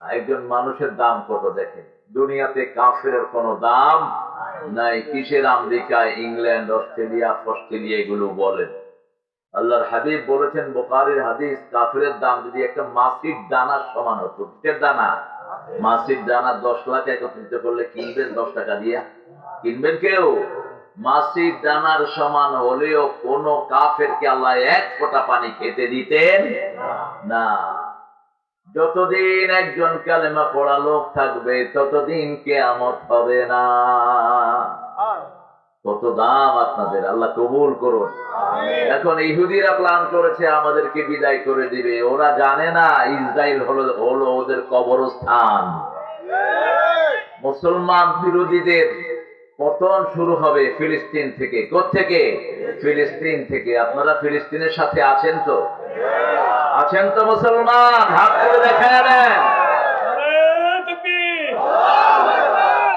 একজন মানুষের দাম কত দেখেন। দুনিয়াতে কাফেরের কোনো দাম নাই। কিসের আমেরিকা, ইংল্যান্ড, অস্ট্রেলিয়া এগুলো বলেন। আল্লাহর হাবিব বলেছেন, বুখারীর হাদিস, কাফেরের দাম যদি একটা মাসির দানার সমান হতো। কিসের দানা? মাসির দানা। 10 লাখ একত্রিত করলে কিনবেন 10 টাকা দিয়ে? কিনবেন কেউ? মাসির দানার সমান হলেও কোন কাফেরকে আল্লাহ এক ফোঁটা পানি খেতে দিতেন না। যতদিন একজন কালেমা পড়া লোক থাকবে ততদিন কিয়ামত হবে না। কত দাম আপনাদের, আল্লাহ কবুল করুন। এখন ইহুদিরা প্ল্যান করেছে আমাদেরকে বিদায় করে দিবে। ওরা জানে না ইসরায়েল হলো ওদের কবরস্থান। মুসলমান বিরোধীদের পতন শুরু হবে ফিলিস্তিন থেকে। কোত্থেকে? ফিলিস্তিন থেকে। আপনারা ফিলিস্তিনের সাথে আছেন তো? আছেন তো মুসলমান? হাত করে দেখায় নেন।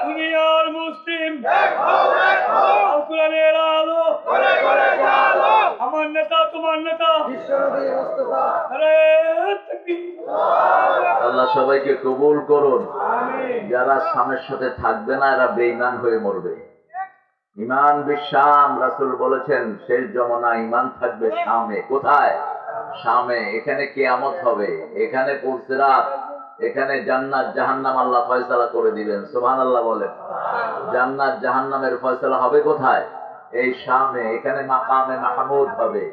দুনিয়ার মুসলিম কোরআনের আলো, আমার নেতা তোমার নেতা আল্লাহ সবাইকে কবুল করুন। যারা স্বামীর সাথে থাকবে না এরা বেঈমান হয়ে মরবে। ইমান বিশাম, রাসূল বলেছেন শেষ জমানা ইমান থাকবে শামে। কোথায়? শামে। এখানে কিয়ামত হবে, এখানে পুলসিরাত, এখানে জান্নাত জাহান্নাম আল্লাহ ফয়সালা করে দিবেন। সুবহানাল্লাহ বলেন। জান্নাত জাহান্নামের ফয়সালা হবে কোথায়? এই শামে। এখানে মাকামে মাহমুদ হবে।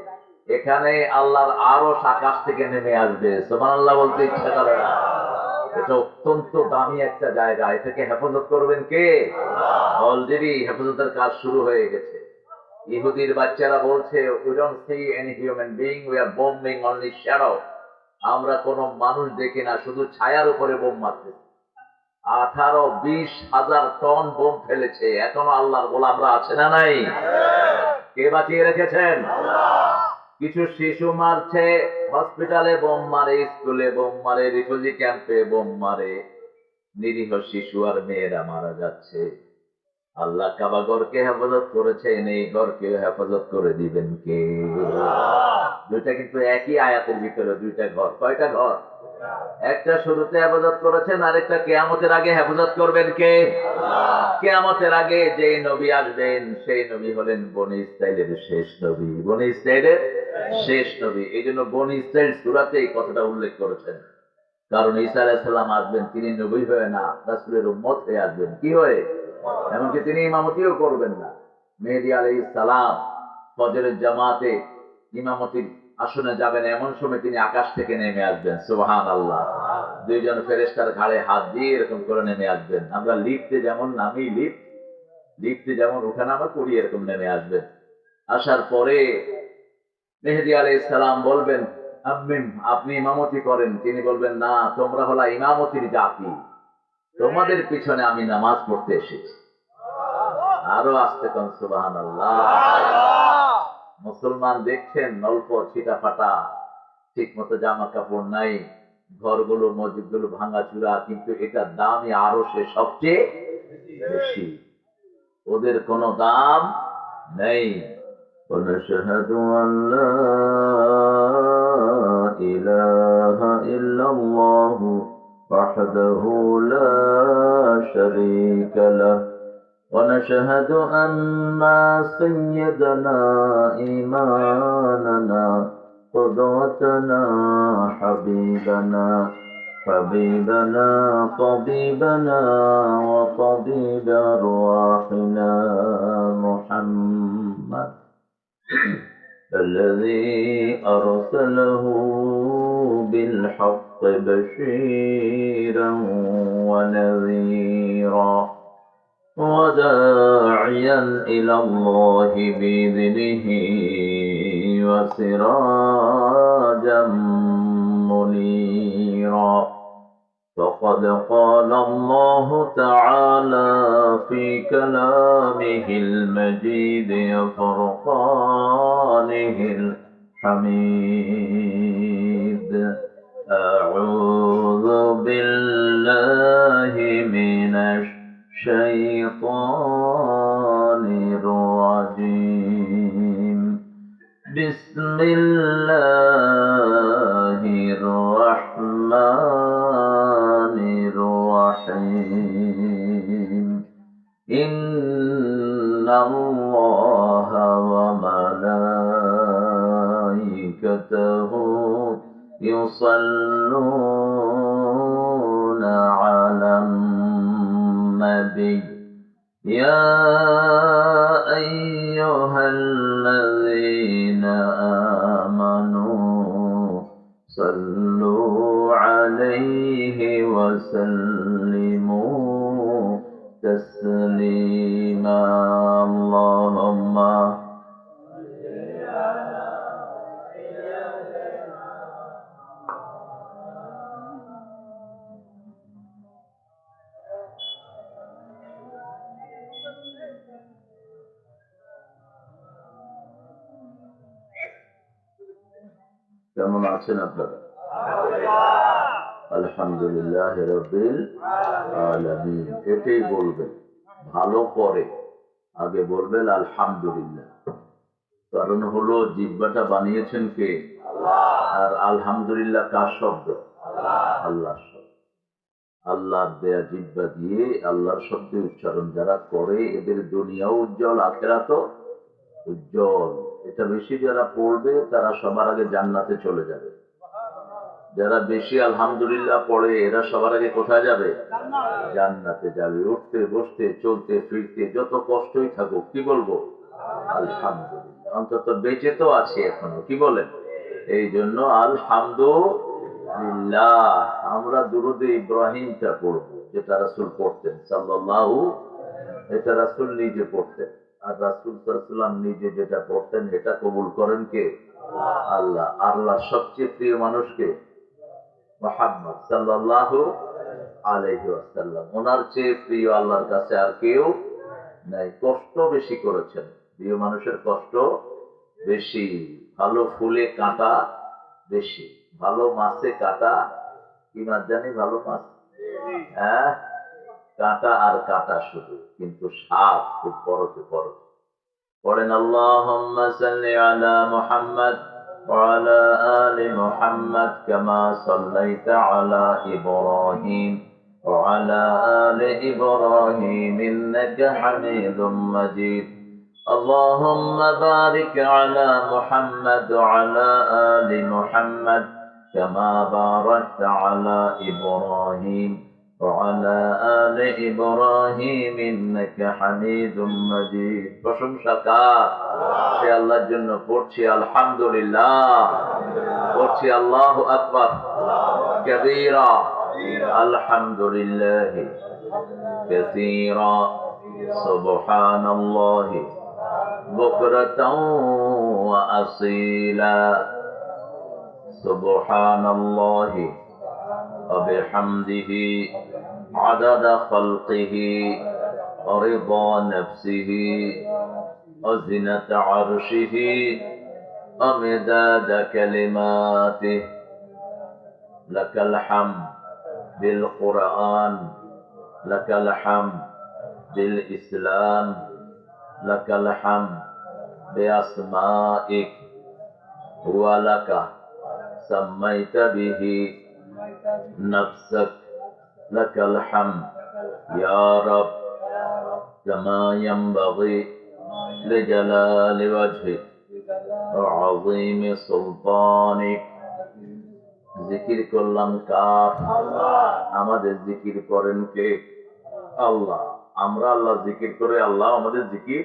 এখানে আল্লাহর আরশ আকাশ থেকে নেমে আসবে। সুবহানাল্লাহ বলতে ইচ্ছা করে না। এটা অত্যন্ত দামি একটা জায়গা। এটাকে হেফাজত করবেন কে? অলরেডি হেফাজতের কাজ শুরু হয়ে গেছে। ইহুদির বাচ্চারা বলছে, we don't see any human being, we are bombing only shadow. আমরা কোনো মানুষ দেখি না, শুধু ছায়ার উপরে বোম মারছে। 18-20 হাজার টন বোম ফেলেছে। এখনো আল্লাহর গোলামরা আছে না নাই? কে বাঁচিয়ে রেখেছেন? কিছু শিশু মারছে, হসপিটালে বোম মারে, স্কুলে বোম মারে, রিফিউজি ক্যাম্পে বোম মারে। নিরীহ শিশু আর মেয়েরা মারা যাচ্ছে। আল্লাহ কাবা ঘরকে হেফাজত করেছেন, এই ঘরকে হেফাজত করে দিবেন কে? দুইটা কিন্তু একই আয়াতের ভিতরে দুইটা ঘর। কয়টা ঘর? একটা শুরুতে হেফাজত করেছেন, আরেকটা কিয়ামতের আগে হেফাজত করবেন কে? কিয়ামতের আগে যে নবী আসবেন সেই নবী হলেন বনি ইসরাইলের শেষ নবী। বনি ইসরাইলের শেষ নবী। এই জন্য বনি ইসরাইল সূরাতে এই কথাটা উল্লেখ করেছেন। কারণ ঈসা আলাইহিস সালাম আসবেন, তিনি নবী হয়ে না, রাসূলের উম্মত হয়ে আসবেন। কি হয়ে? এমনকি তিনি ইমামতিও করবেন না। মেহেদী আলাইহিস সালাম ফজরের জামাতে ইমামতির আসনে যাবেন, এমন সময় তিনি আকাশ থেকে নেমে আসবেন। সুবহানাল্লাহ। দুইজন ফেরেশতার ঘাড়ে হাত দিয়ে এরকম করে নেমে আসবেন। আমরা লিফটে যেমন নামি, লিফটে যেমন ওঠানামা করি, এরকম নেমে আসবেন। আসার পরে মেহেদী আলাইহিস সালাম বলবেন, আম্মিন, আপনি ইমামতি করেন। তিনি বলবেন, না, তোমরা হলা ইমামতির জাতি, তোমাদের পিছনে আমি নামাজ পড়তে এসেছি। আরো আসতে কোন সুবহানাল্লাহ। মুসলমান দেখছেন অল্প ছিটা ফাটা, ঠিক মতো জামা কাপড় নাই, ঘরগুলো মসজিদগুলো ভাঙাচুরা, কিন্তু এটার দামই আরো সে সবচেয়ে বেশি। ওদের কোনো দাম নেই। ونشهد أن لا إله إلا الله وحده لا شريك له ونشهد أن سيدنا إمامنا قدوتنا حبيبنا طبيبنا وطبيب أرواحنا محمد الذي أرسله بالحق بشيرا ونذيرا وداعيا إلى الله بإذنه وسراجا منيرا. فقد قال الله تعالى في كلامه المجيد وفرقانه الحميد: أعوذ بالله من الشيطان الرجيم. بسم الله الرحمن إن الله وملائكته يصلون على النبي يا أيها الذين آمنوا صلوا عليه وسلموا تسليما اللهم কেমন আছেন আপনারা? আলহামদুলিল্লাহ রাব্বিল আলামিন। এটাই বলবেন ভালো করে, আগে বলবেন আলহামদুলিল্লাহ। কারণ হলো জিহ্বাটা বানিয়েছেন কে? আর আলহামদুলিল্লাহ কার শব্দ? আল্লাহর শব্দ। আল্লাহর দেয়া জিহ্বা দিয়ে আল্লাহর শব্দ উচ্চারণ যারা করে এদের দুনিয়াও উজ্জ্বল, আখিরাতও উজ্জ্বল। এটা বেশি যারা পড়বে তারা সবার আগে জান্নাতে চলে যাবে। যারা বেশি আলহামদুলিল্লাহ পড়ে এরা সবার আগে কোথায় যাবে? জান্নাতে যাবে। উঠতে বসতে চলতে ফিরতে যত কষ্টই থাকুক কি বলবো? আলহামদুলিল্লাহ। অন্তত বেঁচে তো আছি এখনো, কি বলেন? এই জন্য আলহামদুলিল্লাহ। আমরা দুরুদে ইব্রাহিমটা পড়বো যেটা রাসূল পড়তেন সাল্লাল্লাহু, এটা রাসূল নিজে পড়তেন। আর রাসূল সাল্লাল্লাহু আলাইহি ওয়াসাল্লাম নিজে যেটা পড়তেন এটা কবুল করেন কে? আল্লাহ। আল্লাহর সবচেয়ে প্রিয় মানুষকে মুহাম্মদ সাল্লাল্লাহু আলাইহি ওয়াসাল্লাম। ওনার চেয়ে প্রিয় আল্লাহর কাছে আর কেউ নাই। কষ্ট বেশি করেছেন, প্রিয় মানুষের কষ্ট বেশি। ভালো ফুলে কাঁটা বেশি, ভালো মাছে কাঁটা। কি মাছ জানি? ভালো মাছ, হ্যাঁ, কাঁটা আর কাঁটা শুধু, কিন্তু স্বাদ খুব বড়তে বড়। পড়েন আল্লাহুম্মা সাল্লি আলা মুহাম্মাদ ওয়া আলা আলি মুহাম্মাদ কামা সাল্লাইতা আলা ইব্রাহিম ওয়া আলা আলি ইব্রাহিম ইন্নাকা হামিদুম মাজিদ। আল্লাহুম্মা বারিক আলা মুহাম্মাদ ওয়া আলা আলি মুহাম্মাদ কামা বারাকতা আলা ইব্রাহিম وعلى آل إبراهيم إنك حميد مجيد। প্রশংসা কার? সে আল্লাহর জন্য পড়ছি আলহামদুলিল্লাহ, পড়ছি আল্লাহু আকবার কাবীরা, আলহামদুলিল্লাহ কাসীরা, সুবহানাল্লাহ বুকরাতাও ওয়া আসীলা, সুবহানাল্লাহ وبحمده عدد خلقه ورضا نفسه وزنة عرشه ومداد كلماته لك الحمد بالقرآن لك الحمد بالإسلام لك الحمد بأسمائك ولك سميت به نفسك لك الحمد يا رب كما ينبغي لجلال وجهك وعظيم سلطانك। জিকির করলাম কার? আমাদের জিকির করেন কে? আল্লাহ। আমরা আল্লাহ জিকির করে আল্লাহ আমাদের জিকির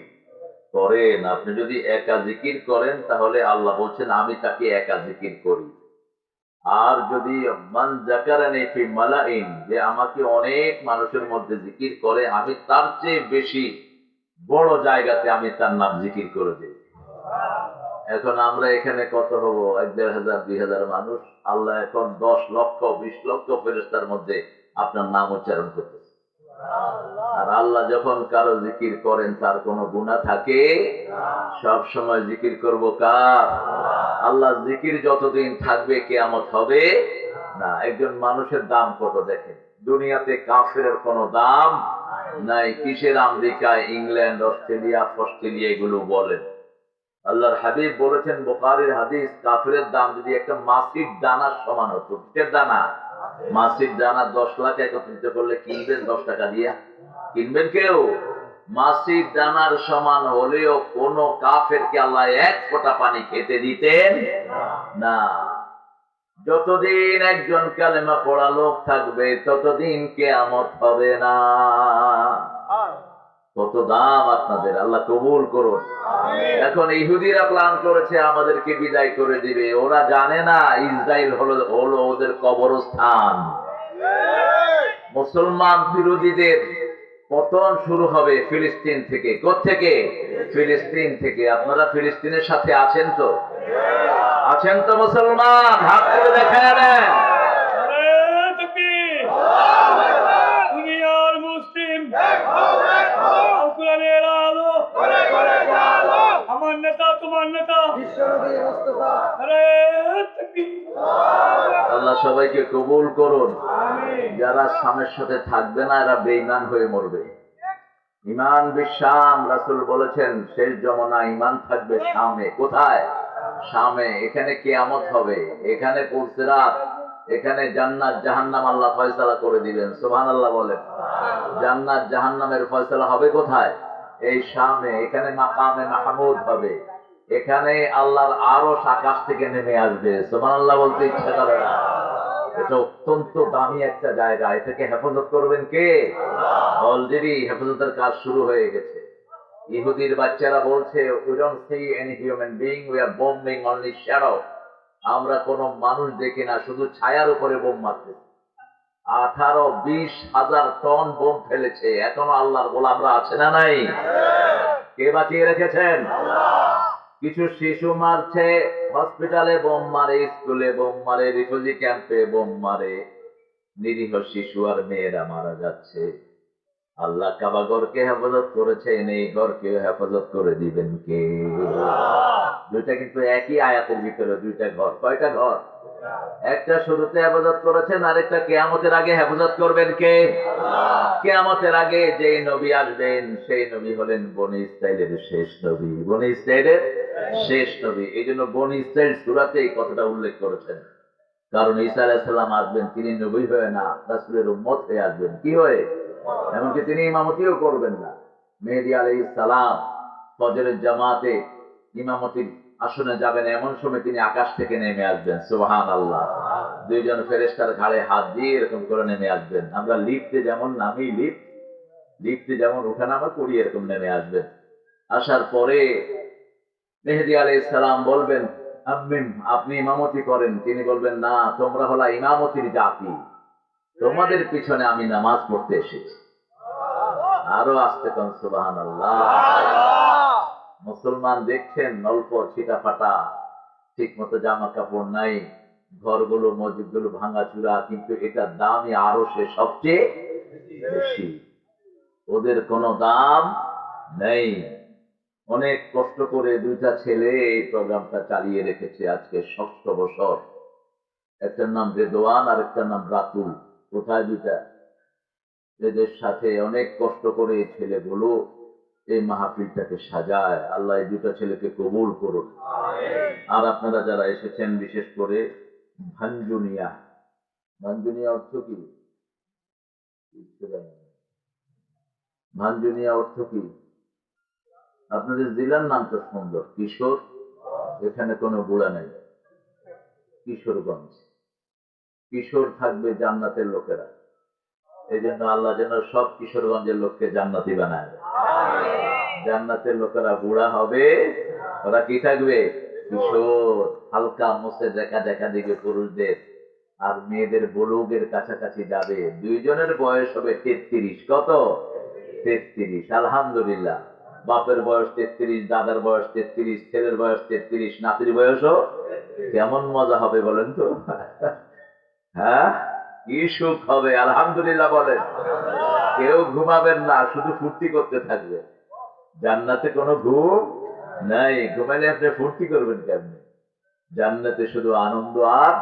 করেন। আপনি যদি একা জিকির করেন তাহলে আল্লাহ বলছেন আমি তাকে একা জিকির করি। আর যদি মান যাকারানি ফি মালাইন, যে আমাকে অনেক মানুষের মধ্যে জিকির করে আমি তার চেয়ে বেশি বড় জায়গাতে আমি তার নাম জিকির করে দিই। এখন আমরা এখানে কত হব? 1,500 2,000 মানুষ। আল্লাহ এখন 10 লক্ষ 20 লক্ষ ফেরেশতার মধ্যে আপনার নাম উচ্চারণ করতেছে। আর আল্লাহ যখন কারো জিকির করেন তার কোনো গুনাহ থাকে? সব সময় জিকির করব কার? আল্লাহ জিকির যতদিন থাকবে কিয়ামত হবে না। একজন মানুষের দাম কত দেখেন। দুনিয়াতে কাফেরের কোনো দাম নাই। কিসের আমেরিকা, ইংল্যান্ড, অস্ট্রেলিয়া এগুলো বলেন। আল্লাহর হাবিব বলেছেন বুখারীর হাদিস, কাফেরের দাম যদি একটা মাসির দানার সমান হতো। কিসের দানা? মাসির দানা। 10 লাখ একত্রিত করলে কিনবেন 10 টাকা দিয়া? কিনবেন কেউ? মাসির দানার সমান হলেও কোন কাফেরকে আল্লাহ এক ফোঁটা পানি খেতে দিতেন না। যতদিন একজন কালেমা পড়া লোক থাকবে ততদিন কিয়ামত হবে না। কত দাম আপনাদের, আল্লাহ কবুল করুন। এখন ইহুদিরা প্ল্যান করেছে আমাদেরকে বিদায় করে দিবে। ওরা জানে না ইসরায়েল হলো ওদের কবরস্থান। মুসলমান বিরোধীদের পতন শুরু হবে ফিলিস্তিন থেকে। কোত্থেকে? ফিলিস্তিন থেকে। আপনারা ফিলিস্তিনের সাথে আছেন তো? আছেন তো মুসলমান? হাত করে দেখায় দেন। নারে তাকবীর। দুনিয়ার মুসলিম আল কোরআনের আলো। আমার নেতা তোমার নেতা নারে তাকবীর। আল্লাহ সবাইকে কবুল করুন। যারা স্বামীর সাথে থাকবে না এরা বেঈমান হয়ে মরবে। ইমান বিশ্বাম রাসূল বলেছেন শেষ জমানা ইমান থাকবে শামে। কোথায়? শামে। এখানে কিয়ামত হবে, এখানে পুলসিরাত, এখানে জান্নাত জাহান্নাম আল্লাহ ফয়সালা করে দিবেন। সুবহানাল্লাহ বলেন। জান্নাত জাহান্নামের ফয়সালা হবে কোথায়? এই শামে। এখানে মাকামে মাহমুদ হবে, এখানে আল্লাহর আরশ আকাশ থেকে নেমে আসবে। সুবহানাল্লাহ বলতে ইচ্ছা করে না। এটা অত্যন্ত দামি একটা জায়গা। এটাকে হেফাজত করবেন কে? অলরেডি হেফাজতের কাজ শুরু হয়ে গেছে। ইহুদির বাচ্চারা বলছে we don't see any human being, we are bombing only shadow. আমরা কোনো মানুষ দেখি না, শুধু ছায়ার উপরে বোম মারছে। 18-20 হাজার টন বোম ফেলেছে। এখনো আল্লাহর গোলামরা আছে না নাই? কে বাঁচিয়ে রেখেছেন? কিছু শিশু মারছে, হসপিটালে বোম মারে, স্কুলে বোম মারে, রিফিউজি ক্যাম্পে বোম মারে। নিরীহ শিশু আর মেয়েরা মারা যাচ্ছে। আল্লাহ কাবা ঘরকে হেফাজত করেছেন, এই ঘরকে হেফাজত করে দিবেন কে? দুইটা কিন্তু একই আয়াতের ভিতরে দুইটা ঘর। কয়টা ঘর? একটা শুরুতে হেফাজত করেছেন, আরেকটা কিয়ামতের আগে হেফাজত করবেন কে? কিয়ামতের আগে যেই নবী আসবেন সেই নবী হলেন বনি ইসরাইলের শেষ নবী। বনি ইসরাইলের শেষ নবী। এই জন্য বনি ইসরাইল সূরাতে এই কথাটা উল্লেখ করেছেন। কারণ ঈসা আলাইহিস সালাম আসবেন, তিনি নবী হয়ে না, রাসূলের উম্মত হয়ে আসবেন। কি হয়ে? এমনকি তিনি ইমামতিও করবেন না। মেহেদী আলাইহিস সালাম ফজরের জামাতে ইমামতির আসনে যাবেন, এমন সময় তিনি আকাশ থেকে নেমে আসবেন। সুবহানাল্লাহ। দুইজন ফেরেশতার ঘাড়ে হাত দিয়ে এরকম করে নেমে আসবেন। আমরা লিফটে যেমন নামি, লিফটে যেমন ওঠানামা করি, এরকম নেমে আসবেন। আসার পরে মেহেদী আলাইহিস সালাম বলবেন আমিন, আপনি ইমামতি করেন। তিনি বলবেন না, তোমরা হলা ইমামতির জাতি, তোমাদের পিছনে আমি নামাজ পড়তে এসেছি। আরো আসতে কোন সুবহানাল্লাহ। মুসলমান দেখছেন অল্প ছিটা ফাটা, ঠিক মতো জামা কাপড় নাই, ঘরগুলো মসজিদগুলো ভাঙাচুরা, কিন্তু এটার দামই আরো সে সবচেয়ে বেশি। ওদের কোনো দাম নেই। অনেক কষ্ট করে দুইটা ছেলে এই প্রোগ্রামটা চালিয়ে রেখেছে আজকে 6 বছর। একটার নাম রেদওয়ান আর একটার নাম রাতুল। কোথায় দুইটা? এদের সাথে অনেক কষ্ট করে এই ছেলেগুলো এই মাহফিলটাকে সাজায়। আল্লাহ এই দুটা ছেলেকে কবুল করুন। আর আপনারা যারা এসেছেন, বিশেষ করে ভাঞ্জুনিয়া। ভাঞ্জুনিয়া অর্থ কি? ভাঞ্জুনিয়া অর্থ কি? আপনাদের জেলার নাম তো সুন্দর, কিশোর। এখানে কোনো বুড়া নেই। কিশোরগঞ্জ। কিশোর থাকবে জান্নাতের লোকেরা। এই জন্য আল্লাহ যেন সব কিশোরগঞ্জের লোককে জান্নাতি বানায়। জান্নাতের লোকেরা বুড়া হবে, ওরা কি থাকবে? কিশোর। হালকা মোছে দেখা দেখা দিবে পুরুষদের, আর মেয়েদের বুলুগের কাছাকাছি যাবে। দুইজনের বয়স হবে 33। কত? 33। আলহামদুলিল্লাহ। বাপের বয়স 33, দাদার বয়স 33, ছেলের বয়স 33, নাতির বয়সও। কেমন মজা হবে বলেন তো? হ্যাঁ, কি সুখ হবে। আলহামদুলিল্লাহ বলেন। কেউ ঘুমাবেন না, শুধু ফুর্তি করতে থাকবে। জান্নাতে কোনো ঘুম নাই। ঘুমাইলে আপনি ফুর্তি করবেন কেমনে? জান্নাতে শুধু আনন্দ আর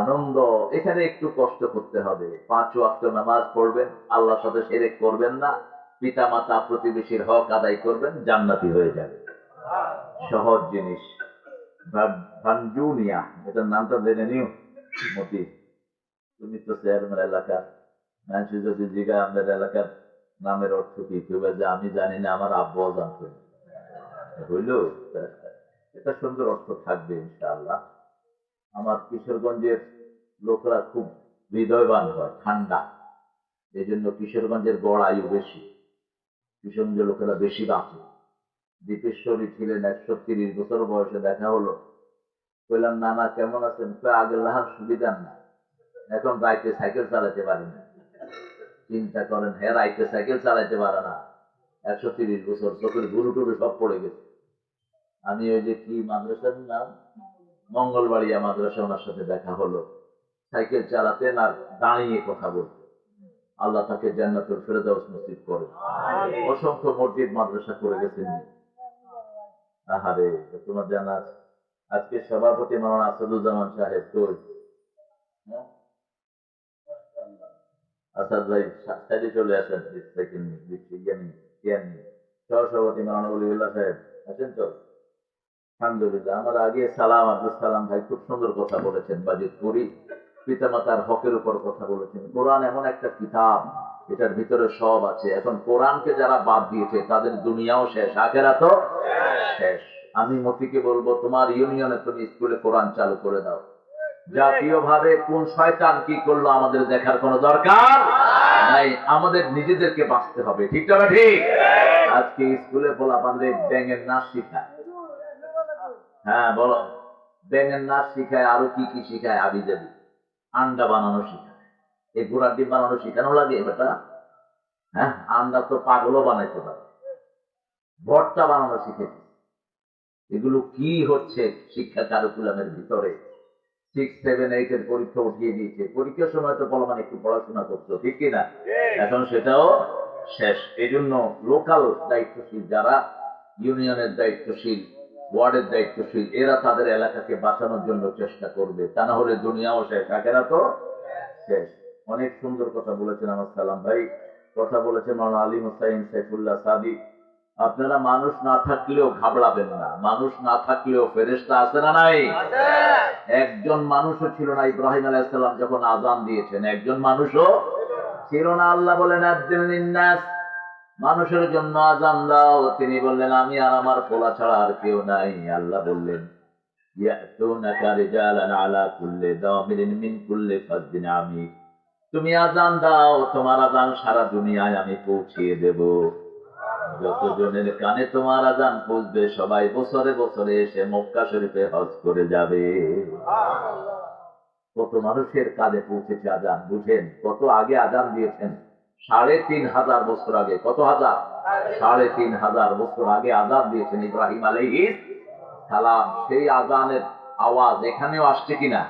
আনন্দ। এখানে একটু কষ্ট করতে হবে। 5 ওয়াক্ত নামাজ পড়বেন, আল্লাহর সাথে শিরক করবেন না, পিতা মাতা প্রতিবেশীর হক আদায় করবেন, জান্নাতি হয়ে যাবে। সহজ জিনিস। ভাঞ্জুনিয়া, এটার নামটা জেনে নিও। মতি, তুমি তো চেয়ারম্যান এলাকার, মানুষ যদি জিগা আমাদের এলাকার নামের অর্থ কি? কেউ যে আমি জানি না, আমার আব্বাও জানতো না। হইল, এটা সুন্দর অর্থ থাকবে ইনশাআল্লাহ। আমার কিশোরগঞ্জের লোকরা খুব হৃদয়বান হয়, ঠান্ডা। এই জন্য কিশোরগঞ্জের গড় আয়ু বেশি, কিশোরগঞ্জের লোকেরা বেশি বাঁচে। দীপেশ্বরী ছিলেন 130 বছর বয়সে, দেখা হলো, বললাম নানা কেমন আছেন? আগে লাহার সুবিধা না, এখন রাইতে সাইকেল চালাতে পারি না। চিন্তা করেন, হ্যাঁ রাইতে সাইকেল চালাতে পারে না, 130 বছর, চোখের গুরু টুরু সব পড়ে গেছে। আমি ওই যে কি মাদ্রাসার নাম, মঙ্গলবাড়িয়া মাদ্রাসা, ওনার সাথে দেখা হলো। সাইকেল চালাতেন আর দাঁড়িয়ে কথা বলতেন। আল্লাহ তাকে জান্নাতুল ফেরদাউস নসিব করেন। অসংখ্য মসজিদ মাদ্রাসা করে গেছেন। আহারে, তোমার জানা আছে আজকে সভাপতি মাওলানা আসাদুজ্জামান সাহেব কই? আসাদ ভাই সাইডে চলে আসেন, সহসভাপতি মাওলানা ওলিউল্লাহ সাহেব আছেন তো? আলহামদুলিল্লাহ। আমার আগে সালাম আব্দুল সালাম ভাই খুব সুন্দর কথা বলেছেন, বাজিত করি পিতামাতার হকের উপর কথা বলেছেন। কোরআন এমন একটা কিতাব, এটার ভিতরে সব আছে। এখন কোরআনকে যারা বাদ দিয়েছে তাদের দুনিয়াও শেষ, আখেরাতও শেষ। আমি মতিকে বলবো, তোমার ইউনিয়নে তুমি স্কুলে কোরআন চালু করে দাও। জাতীয় ভাবে কোন শয়তান কি করলো আমাদের দেখার কোনো দরকার নাই, আমাদের নিজেদেরকে বাঁচতে হবে। ঠিক না ঠিক? আজকে স্কুলে পোলাপানদের ব্যাঙের নাচ শিখায়। হ্যাঁ বলো, ব্যাঙের নাচ শিখায়, আরো কি কি শিখায়, আবি যাবি, আন্ডা বানানো শিখায়। এই ঘোড়ার ডিম বানানো শিখানো লাগে বেটা? হ্যাঁ, আন্ডা তো পাগলও বানাইতে পারে। ভর্তা বানানো শিখেছে। এগুলো কি হচ্ছে শিক্ষা কারিকুলামের ভিতরে? 6, 7, 8 এর পরীক্ষা উঠিয়ে দিয়েছে। পরীক্ষার সময় তো বলমান একটু পড়াশোনা করতো, ঠিক কিনা? এখন সেটাও শেষ। এই জন্য লোকাল দায়িত্বশীল যারা, ইউনিয়নের দায়িত্বশীল, ওয়ার্ডের দায়িত্বশীল, এরা তাদের এলাকাকে বাঁচানোর জন্য চেষ্টা করবে। তা না হলে দুনিয়াও শেষ, আখেরাতও শেষ। অনেক সুন্দর কথা বলেছেন আমার সালাম ভাই, কথা বলেছেন মাওলানা আলী হোসাইন সাইফুল্লাহ সাদিক। আপনারা মানুষ না থাকলেও ঘাবড়াবেন না, মানুষ না থাকলেও ফেরেশতা আছে না নাই? একজন মানুষও ছিল না ইব্রাহিম আলাইহিস সালাম যখন আযান দিয়েছেন, একজন মানুষও ছিল না। আল্লাহ বলেন আযযানিন্নাস, মানুষের জন্য আযান দাও। তিনি বললেন আমি আর আমার পোলা ছাড়া আর কেউ নাই। আল্লাহ বললেন ইয়াতুনাকা রিজালান আলা কুল্লি দামিরিন মিন কুল্লি ফাজ্জিন আমিক, তুমি আযান দাও, তোমার আযান সারা দুনিয়ায় আমি পৌঁছিয়ে দেব। যতজনের কানে তোমার আযান পৌঁছবে সবাই বছরে বছরে এসে মক্কা শরীফে হজ করে যাবে। কত মানুষের কানে পৌঁছেছে আযান, বুঝেন কত আগে আযান দিয়েছেন? ৩,৫০০ বছর আগে। কত হাজার? ৩,৫০০ বছর আগে আযান দিয়েছেন ইব্রাহিম আলাইহিস সালাম। সেই আযানের আওয়াজ এখানেও আসছে কিনা?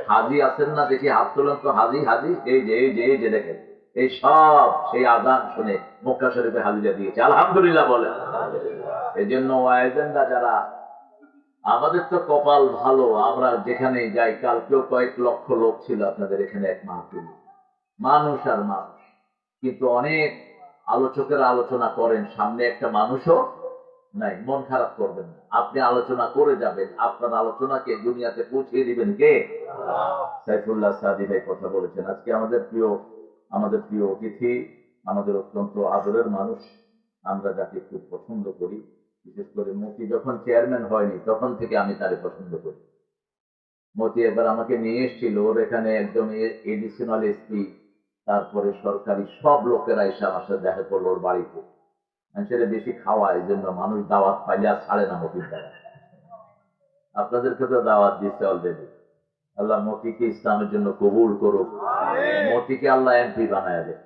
হাজি আছেন না? দেখি হাত তোলেন তো। হাজি হাজি, এই যে এই যে এই যে দেখেন, এই সব সেই আযান শুনে মক্কা শরীফে হাজিরা দিয়েছে। আলহামদুলিল্লাহ বলেন। এই জন্য ওয়াইজেনরা যারা, আমাদের তো কপাল ভালো, আমরা যেখানে যাই, কালকেও কয়েক লক্ষ লোক ছিল আপনাদের এখানে এক মাহফিল, মানুষ আর মানুষ। কিন্তু অনেক আলোচকেরা আলোচনা করেন, সামনে একটা মানুষও নাই। মন খারাপ করবেন না, আপনি আলোচনা করে যাবেন, আপনার আলোচনাকে দুনিয়াতে পৌঁছিয়ে দিবেন কে? সাইফুল্লাহ সাদি ভাই কথা বলেছেন। আজকে আমাদের প্রিয় অতিথি, আমাদের অত্যন্ত আদরের মানুষ, আমরা যাকে খুব পছন্দ করি। বিশেষ করে মতি যখন চেয়ারম্যান হয়নি তখন থেকে আমি তারে পছন্দ করি। মতি একবার আমাকে নিয়ে এসেছিল, ওর এখানে একদম এডিশনাল এসপি, তারপরে সরকারি সব লোকেরা এসে আমার সাথে দেখা করলো ওর বাড়িতে। সেটা বেশি খাওয়া, এই জন্য মানুষ দাওয়াত পাইলে আর ছাড়ে না মতির দ্বারা। আপনাদেরকে তো দাওয়াত দিচ্ছে অলরেডি। আল্লাহ মতিকে ইসলামের জন্য কবুল করুক। মতিকে আল্লাহ এমপি বানায় দেয়,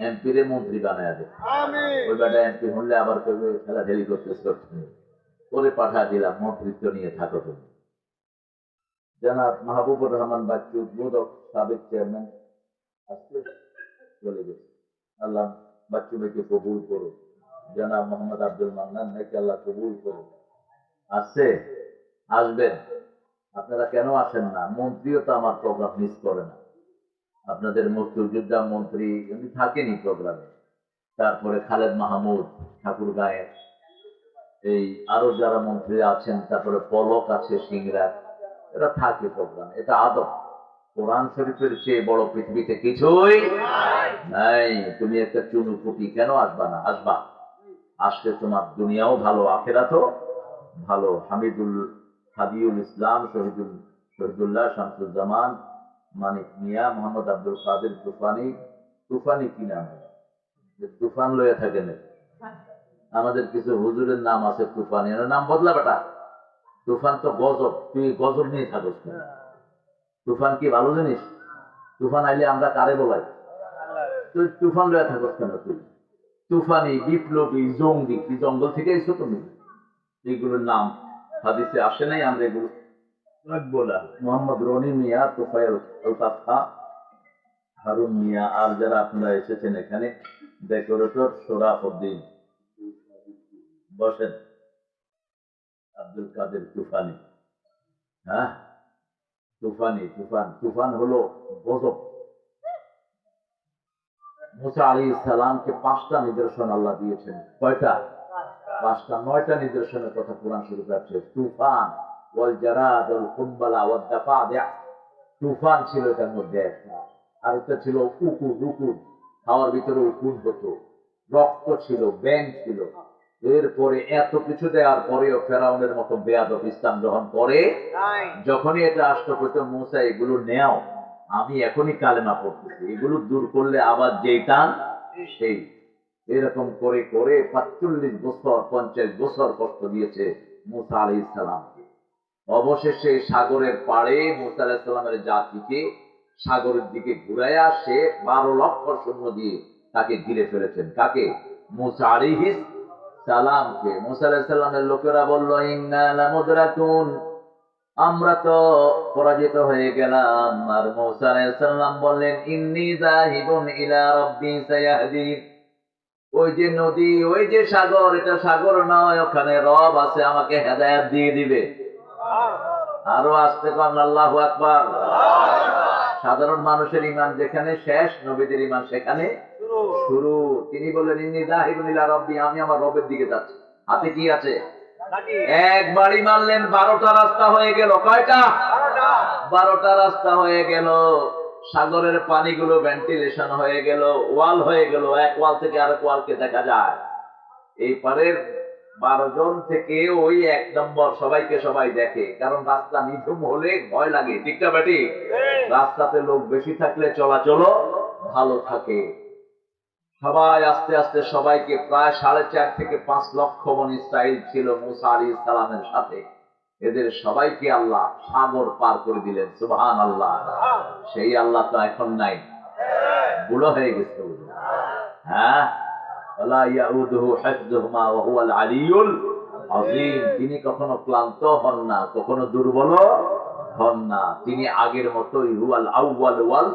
এমপি রে মন্ত্রী বানায় দেয়। ওই বেটা এমপি হলে আবার কেউ খেলাধেলি করতেছে, করে পাঠা দিলাম, মন্ত্রিত্ব নিয়ে থাকো তুমি। জনাব মাহবুবুর রহমান বাচ্চু, উদ্বোধক সাবেক চেয়ারম্যান, আসতে চলে গেছে। আল্লাহ বাচ্চু ভাইকে কবুল করো। জনাব মোহাম্মদ আব্দুল মান্নান ভাইকে আল্লাহ কবুল করো। আসছে, আসবেন। আপনারা কেন আসেন না? মন্ত্রীও তো আমার প্রোগ্রাম মিস করে না। আপনাদের মুক্তিযোদ্ধা মন্ত্রী উনি থাকেনি প্রোগ্রামে। তারপরে খালেদ মাহমুদ ঠাকুর গায়ের, এই আরো যারা মন্ত্রী আছেন, তারপরে পলক আছে সিংরা, এরা থাকে প্রোগ্রামে। এটা আদব। কোরআন শরীফের চেয়ে বড় পৃথিবীতে কিছুই নাই, তুমি একটা চুনুপুটি, কেন আসবা না? আসবা, আসলে তোমার দুনিয়াও ভালো, আখেরাতও ভালো। হাদিউল ইসলাম শহীদুল্লাহ শামসুজ্জামান মানিক মিয়া মোহাম্মদ আব্দুল কাদের তুফানি, তুফানি কি নাম? তুফান লয়ে থাকেন। আমাদের কিছু হুজুরের নাম আছে তুফানি, নাম বদলা বেটা। তুফান তো গজব, তুই গজব নিয়ে থাকস কেন? তুফান কি ভালো জিনিস? তুফান আইলে আমরা কারে বলাই? তুই তুফান লয়ে থাকস কেন? তুই তুফানি, বিপ্লবী, জঙ্গি, কি জঙ্গল থেকে এসো তুমি? এগুলোর নাম হাদিসে আসে নাই, আমরা এগুলো বলা। মোহাম্মদ রনি মিয়া, তোফায়েল আলতাফা, হারুন মিয়া, আর যারা আপনারা এসেছেন এখানে, ডেকোরেটর শরাফউদ্দিন, বসেন। আব্দুল কাদের তুফানি, হ্যাঁ তুফানি, তুফান হলো গজব। মুসা আলাইহিস সালামকে 5টা নিদর্শন আল্লাহ দিয়েছেন। কয়টা? 5টা। 9টা নিদর্শনের কথা কোরআন শরীফে আছে। তুফান ওয়াল জারাদ ওয়াল কুম্বালা ওয়াদ দাফাদিয়া, তুফান ছিল এটার মধ্যে একটা। আর একটা ছিল উকুদ, খাওয়ার ভিতরে উকুদ হতো, রক্ত ছিল, ব্যাং ছিল। এরপরে এত কিছু দেওয়ার পরেও ফেরাউনের মতো বেয়াদব ইসলাম গ্রহণ করে। যখনই এটা আসতো কইতো, মুসা এগুলো নেও, আমি এখনই কালেমা পড়তেছি, এগুলো দূর করলে আবার যেই টান সেই। এরকম করে করে 45 বছর 50 বছর কষ্ট দিয়েছে মুসা আলাইহিস সালাম। অবশেষে সাগরের পাড়ে মুসা আলাইহিস সালামের জাতিকে সাগরের দিকে ঘুরাইয়া সে 12 লক্ষ সৈন্য দিয়ে তাকে ঘিরে ফেলেছেন। কাকে? মুসা আলাইহিস সালামকে। মুসা আলাইহিস সালামের লোকেরা বলল, ইন্না লামুদরাকুন, আমরা তো পরাজিত হয়ে গেলাম। আর মুসা আলাইহিস সালাম বললেন, ইন্নী যাহিবুন ইলা রাব্বি সায়াহদিন। ওই যে নদী, ওই যে সাগর, এটা সাগর নয়, ওখানে রব আছে, আমাকে হেদায়েত দিয়ে দিবে। আরো আসতে পারেন আল্লাহু আকবার। সাধারণ মানুষের ইমান যেখানে শেষ, নবীদের ইমান সেখানে শুরু। তিনি বললেন, ইন্নী যাহিবুন ইলা রাব্বি, আমি আমার রবের দিকে যাচ্ছি। হাতে কি আছে? একবারই মারলেন, 12টা রাস্তা হয়ে গেল। কয়টা? 12টা রাস্তা হয়ে গেল। সাগরের পানিগুলো ভেন্টিলেশন হয়ে গেল, ওয়াল হয়ে গেল, এক ওয়াল থেকে আরেক ওয়ালকে দেখা যায়। এই পারের 12 জন থেকে ওই 1 নম্বর সবাইকে সবাই দেখে, কারণ রাস্তা নিঝুম হলে ভয় লাগে। ঠিক না বেটি? রাস্তাতে লোক বেশি থাকলে চলাচলও ভালো থাকে। সবাই আস্তে আস্তে সবাইকে, প্রায় 4.5 থেকে 5 লক্ষ বনী ইসরাইল ছিল মুসা আলাইহিস সালামের সাথে। এদের সবাইকে আল্লাহ সাগর পার করে দিলেন। সুবহানাল্লাহ। সেই আল্লাহ তো এখন নাই, বুড়ো হয়ে গেছে। হ্যাঁ, ওয়ালা ইয়াউদুহু হিফযুহুমা ওয়া হুয়াল আলিয়্যুল আযীম। তিনি কখনো ক্লান্ত হন না, কখনো দুর্বল হন না। তিনি আগের মতোই হুয়াল আউয়াল ওয়াল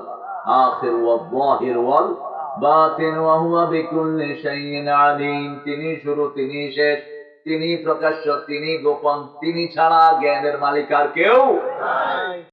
আখির ওয়াল যাহির ওয়াল বাতিন ওয়া হুয়া বিকুল্লি শাইইন আলীম। তিনি শুরু, তিনি শেষ, তিনি প্রকাশ্য, তিনি গোপন। তিনি ছাড়া জ্ঞানের মালিক আর কেউ নাই।